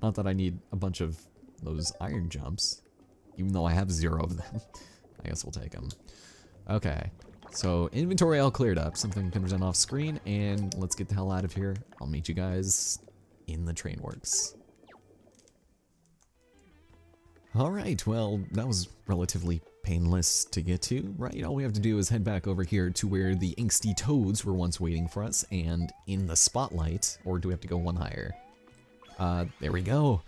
Not that I need a bunch of those iron jumps, even though I have 0 of them. I guess we'll take them. Okay, so inventory all cleared up. Something can present off screen, and let's get the hell out of here. I'll meet you guys in the train works. Alright, well, that was relatively painless to get to, right? All we have to do is head back over here to where the angsty toads were once waiting for us, and in the spotlight, or do we have to go one higher? There we go.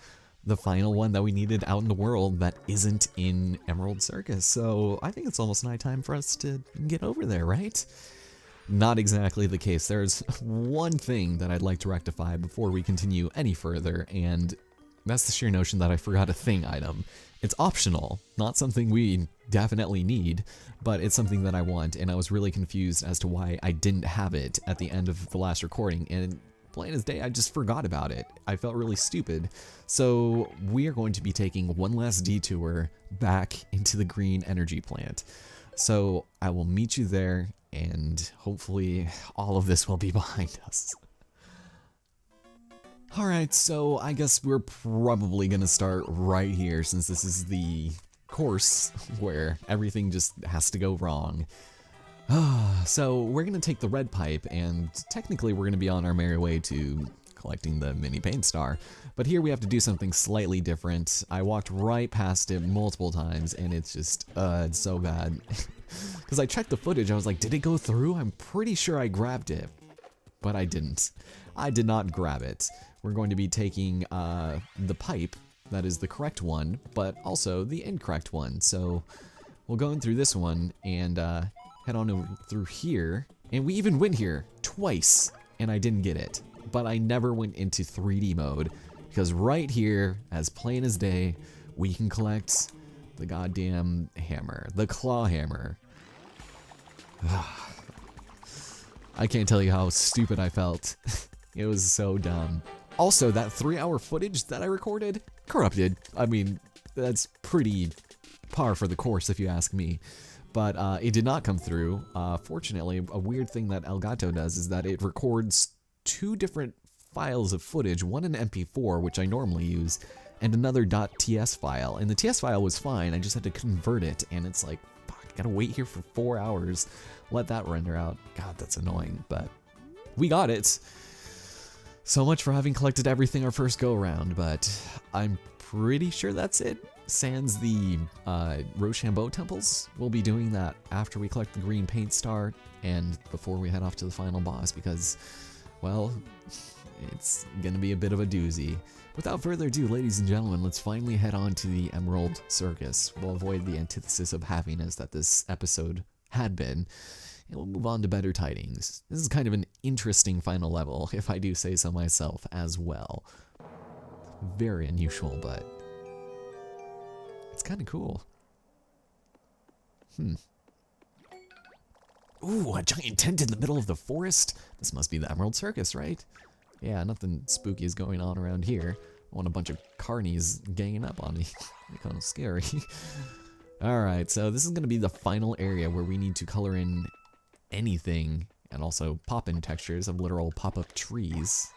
The final one that we needed out in the world that isn't in Emerald Circus. So I think it's almost nighttime for us to get over there, right? Not exactly the case. There's one thing that I'd like to rectify before we continue any further, and that's the sheer notion that I forgot a thing item. It's optional, not something we definitely need, but it's something that I want, and I was really confused as to why I didn't have it at the end of the last recording, and plain as day, I just forgot about it. I felt really stupid. So we are going to be taking one last detour back into the green energy plant. So I will meet you there, and hopefully all of this will be behind us. Alright, so I guess we're probably gonna start right here, since this is the course where everything just has to go wrong. So we're gonna take the red pipe, and technically we're gonna be on our merry way to collecting the mini paint star. But here we have to do something slightly different. I walked right past it multiple times, and it's just, it's so bad. Because I checked the footage, I was like, did it go through? I'm pretty sure I grabbed it, but I didn't. I did not grab it. We're going to be taking the pipe that is the correct one, but also the incorrect one. So we'll go in through this one and head on over through here. And we even went here twice, and I didn't get it. But I never went into 3D mode, because right here, as plain as day, we can collect the goddamn hammer, the claw hammer. I can't tell you how stupid I felt. It was so dumb. Also, that 3-hour footage that I recorded, corrupted. I mean, that's pretty par for the course if you ask me. But it did not come through. Fortunately, a weird thing that Elgato does is that it records 2 different files of footage, one in MP4, which I normally use, and another .ts file. And the TS file was fine, I just had to convert it, and it's like, fuck, I gotta wait here for 4 hours, let that render out. God, that's annoying, but we got it. So much for having collected everything our first go around, but I'm pretty sure that's it. Sans the Rochambeau temples. We'll be doing that after we collect the green paint star and before we head off to the final boss, because, well, it's gonna be a bit of a doozy. Without further ado, ladies and gentlemen, let's finally head on to the Emerald Circus. We'll avoid the antithesis of happiness that this episode had been, and we'll move on to better tidings. This is kind of an interesting final level, if I do say so myself as well. Very unusual, but it's kind of cool. Ooh, a giant tent in the middle of the forest? This must be the Emerald Circus, right? Yeah, nothing spooky is going on around here. I want a bunch of carnies ganging up on me. They're kind of scary. Alright, so this is going to be the final area where we need to color in anything and also pop in textures of literal pop-up trees.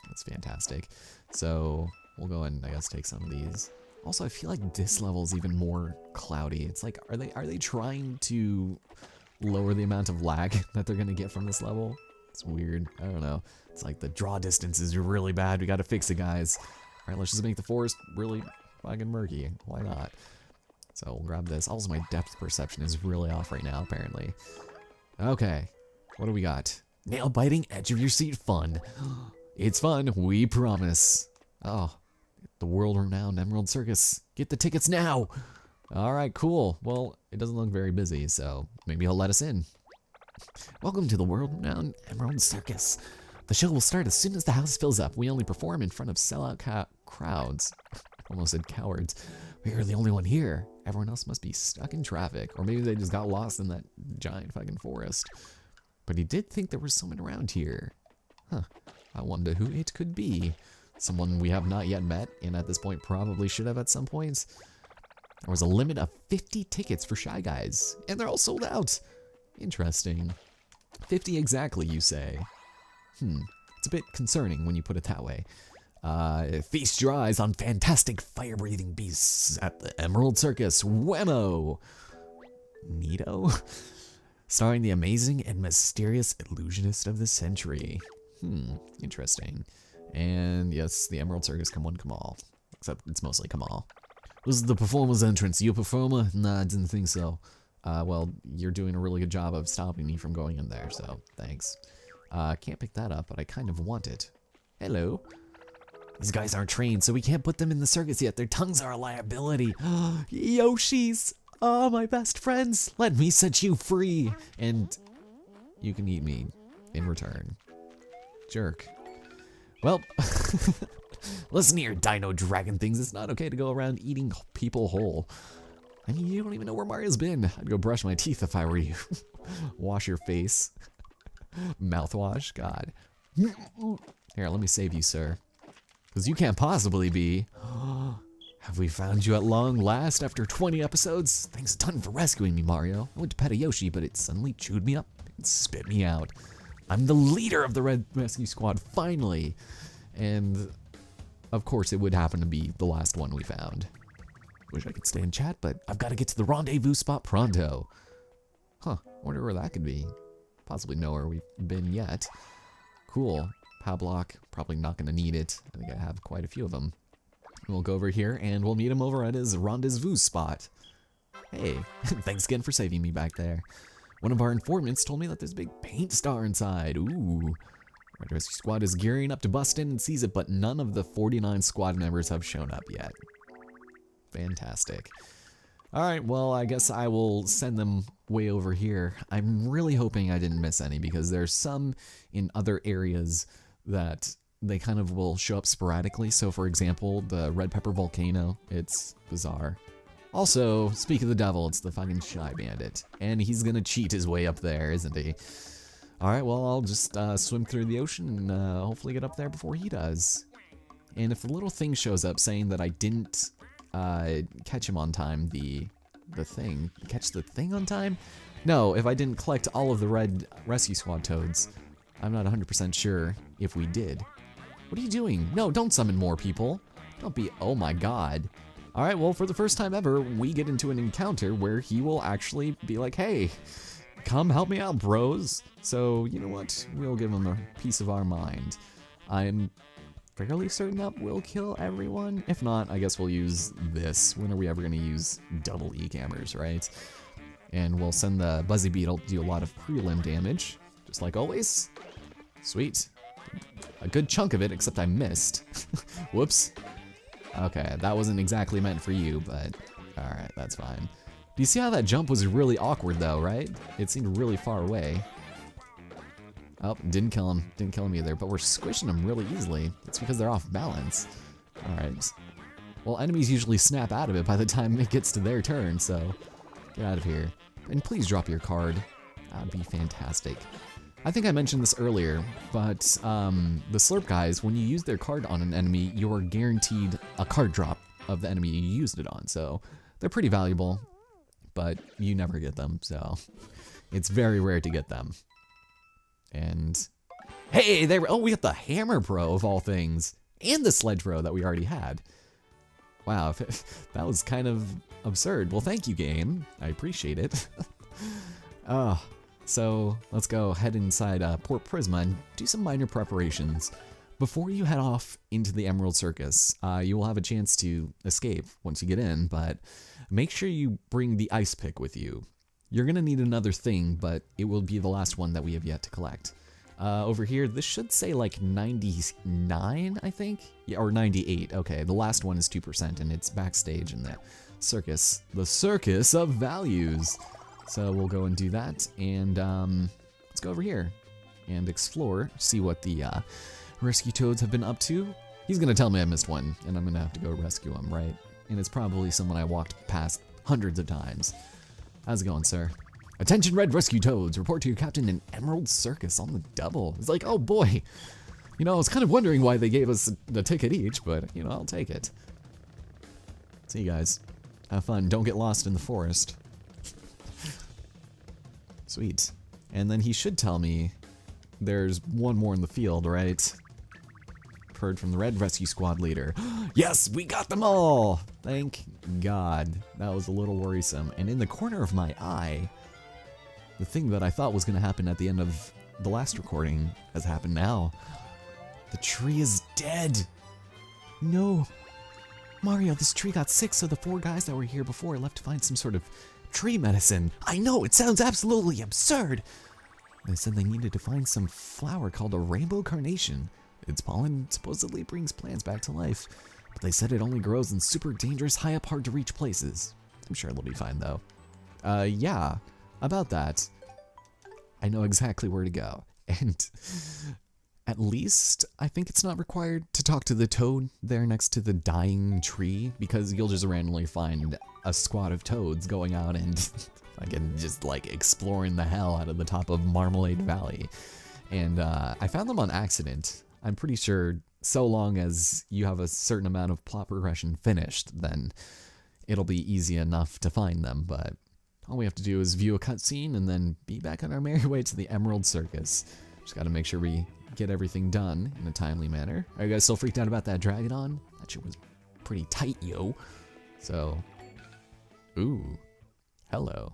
That's fantastic. So we'll go and I guess take some of these. Also, I feel like this level is even more cloudy. It's like, are they trying to lower the amount of lag that they're gonna get from this level? It's weird. I don't know. It's like the draw distances are really bad. We gotta fix it, guys. All right, let's just make the forest really fucking murky. Why not? So we'll grab this. Also, my depth perception is really off right now, apparently. Okay, what do we got? Nail-biting, edge-of-your-seat fun. It's fun, we promise. Oh, the world-renowned Emerald Circus. Get the tickets now! Alright, cool. Well, it doesn't look very busy, so maybe he'll let us in. Welcome to the world-renowned Emerald Circus. The show will start as soon as the house fills up. We only perform in front of sellout crowds. Almost said cowards. We are the only one here. Everyone else must be stuck in traffic, or maybe they just got lost in that giant fucking forest. But he did think there was someone around here. Huh. I wonder who it could be. Someone we have not yet met, and at this point probably should have at some point. There was a limit of 50 tickets for Shy Guys, and they're all sold out. Interesting. 50 exactly, you say? It's a bit concerning when you put it that way. Feast your eyes on fantastic fire-breathing beasts at the Emerald Circus. Whammo! Neato? Starring the amazing and mysterious illusionist of the century. Interesting. And yes, the Emerald Circus, come one, come all. Except it's mostly come all. Was the performer's entrance you a performer? Nah, I didn't think so. Well, you're doing a really good job of stopping me from going in there, so thanks. Can't pick that up, but I kind of want it. Hello. These guys aren't trained, so we can't put them in the circus yet. Their tongues are a liability. Yoshis! Oh, my best friends! Let me set you free! And you can eat me in return. Jerk. Well, listen here, dino dragon things. It's not okay to go around eating people whole. I mean, you don't even know where Mario's been. I'd go brush my teeth if I were you. Wash your face. Mouthwash, God. Here, let me save you, sir. Because you can't possibly be. Have we found you at long last after 20 episodes? Thanks a ton for rescuing me, Mario. I went to pet a Yoshi, but it suddenly chewed me up and spit me out. I'm the leader of the Red Rescue Squad, finally. And, of course, it would happen to be the last one we found. Wish I could stay in chat, but I've got to get to the rendezvous spot pronto. Huh, wonder where that could be. Possibly nowhere we've been yet. Cool. Pow block, probably not going to need it. I think I have quite a few of them. We'll go over here and we'll meet him over at his rendezvous spot. Hey, thanks again for saving me back there. One of our informants told me that there's a big paint star inside. Ooh. Red Rescue Squad is gearing up to bust in and seize it, but none of the 49 squad members have shown up yet. Fantastic. Alright, well, I guess I will send them way over here. I'm really hoping I didn't miss any, because there's some in other areas that they kind of will show up sporadically. So, for example, the Red Pepper Volcano, it's bizarre. Also, speak of the devil, it's the fucking Shy Bandit. And he's gonna cheat his way up there, isn't he? Alright, well, I'll just swim through the ocean and hopefully get up there before he does. And if the little thing shows up saying that I didn't catch him on time, catch the thing on time? No, if I didn't collect all of the Red Rescue Squad toads. I'm not 100% sure if we did. What are you doing? No, don't summon more people. Don't be, oh my god. Alright, well, for the first time ever, we get into an encounter where he will actually be like, hey, come help me out, bros. So, you know what? We'll give him a piece of our mind. I'm fairly certain that we'll kill everyone. If not, I guess we'll use this. When are we ever going to use double E-cammers, right? And we'll send the Buzzy Beetle to do a lot of prelim damage, just like always. Sweet. A good chunk of it, except I missed. Whoops. Okay, that wasn't exactly meant for you, but alright, that's fine. Do you see how that jump was really awkward though, right? It seemed really far away. Oh, didn't kill him. Didn't kill him either, but we're squishing him really easily. It's because they're off balance. Alright. Well, enemies usually snap out of it by the time it gets to their turn, so get out of here. And please drop your card. That would be fantastic. I think I mentioned this earlier, but the Slurp guys, when you use their card on an enemy, you're guaranteed a card drop of the enemy you used it on, so they're pretty valuable, but you never get them, so it's very rare to get them. And hey, we got the Hammer Bro of all things, and the Sledge Bro that we already had. Wow, that was kind of absurd. Well, thank you, game. I appreciate it. Oh. So let's go head inside Port Prisma and do some minor preparations. Before you head off into the Emerald Circus, you will have a chance to escape once you get in, but make sure you bring the ice pick with you. You're gonna need another thing, but it will be the last one that we have yet to collect. Over here, this should say like 99, I think? Yeah, or 98, okay. The last one is 2%, and it's backstage in the circus. The Circus of Values. So we'll go and do that, and let's go over here and explore, see what the rescue toads have been up to. He's gonna tell me I missed one, and I'm gonna have to go rescue him, right? And it's probably someone I walked past hundreds of times. How's it going, sir? Attention, Red Rescue Toads! Report to your captain in Emerald Circus on the double. It's like, oh boy! You know, I was kind of wondering why they gave us a ticket each, but, you know, I'll take it. See you guys. Have fun. Don't get lost in the forest. Sweet. And then he should tell me there's one more in the field, right? heard from the red rescue squad leader. Yes, we got them all! Thank God. That was a little worrisome. And in the corner of my eye, the thing that I thought was going to happen at the end of the last recording has happened now. The tree is dead. No. Mario, this tree got sick, so the 4 guys that were here before left to find some sort of tree medicine. I know, it sounds absolutely absurd. They said they needed to find some flower called a rainbow carnation. Its pollen supposedly brings plants back to life, but they said it only grows in super dangerous, high up, hard to reach places. I'm sure it'll be fine though. Yeah, about that. I know exactly where to go, and at least I think it's not required to talk to the toad there next to the dying tree, because you'll just randomly find a squad of toads going out and again, just like exploring the hell out of the top of Marmalade Valley. And I found them on accident. I'm pretty sure so long as you have a certain amount of plot progression finished, then it'll be easy enough to find them. But all we have to do is view a cutscene and then be back on our merry way to the Émeraude Circus. Just gotta make sure we get everything done in a timely manner. Are you guys still freaked out about that Dragonon? That shit was pretty tight, yo. So, ooh, hello.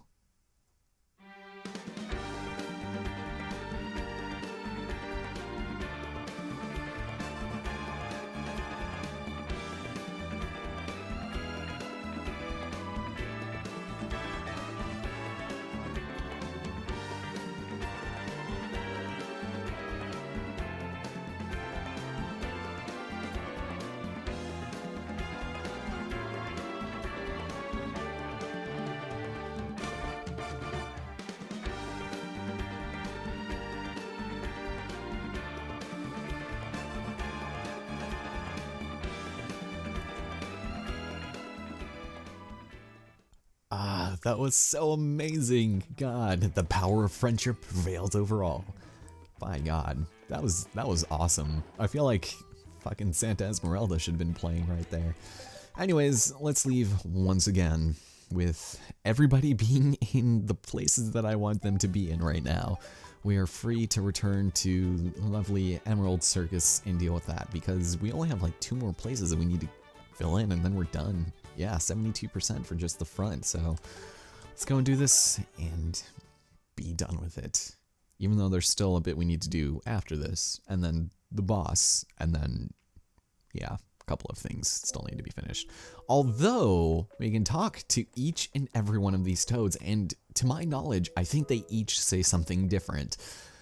That was so amazing. God, the power of friendship prevails over all. By God, that was awesome. I feel like fucking Santa Esmeralda should have been playing right there. Anyways, let's leave once again with everybody being in the places that I want them to be in right now. We are free to return to lovely Émeraude Circus and deal with that, because we only have like 2 more places that we need to fill in and then we're done. Yeah, 72% for just the front, so let's go and do this and be done with it. Even though there's still a bit we need to do after this, and then the boss, and then, yeah, a couple of things still need to be finished. Although, we can talk to each and every one of these toads, and to my knowledge, I think they each say something different.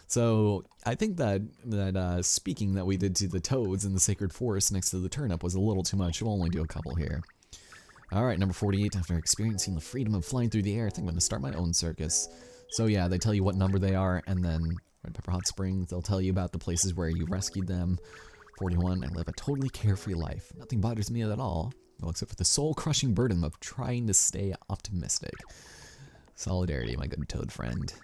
So, I think that speaking that we did to the toads in the sacred forest next to the turnip was a little too much. We'll only do a couple here. Alright, number 48, after experiencing the freedom of flying through the air, I think I'm going to start my own circus. So yeah, they tell you what number they are, and then Red Pepper Hot Springs, they'll tell you about the places where you rescued them. 41, I live a totally carefree life. Nothing bothers me at all, well, except for the soul-crushing burden of trying to stay optimistic. Solidarity, my good toad friend.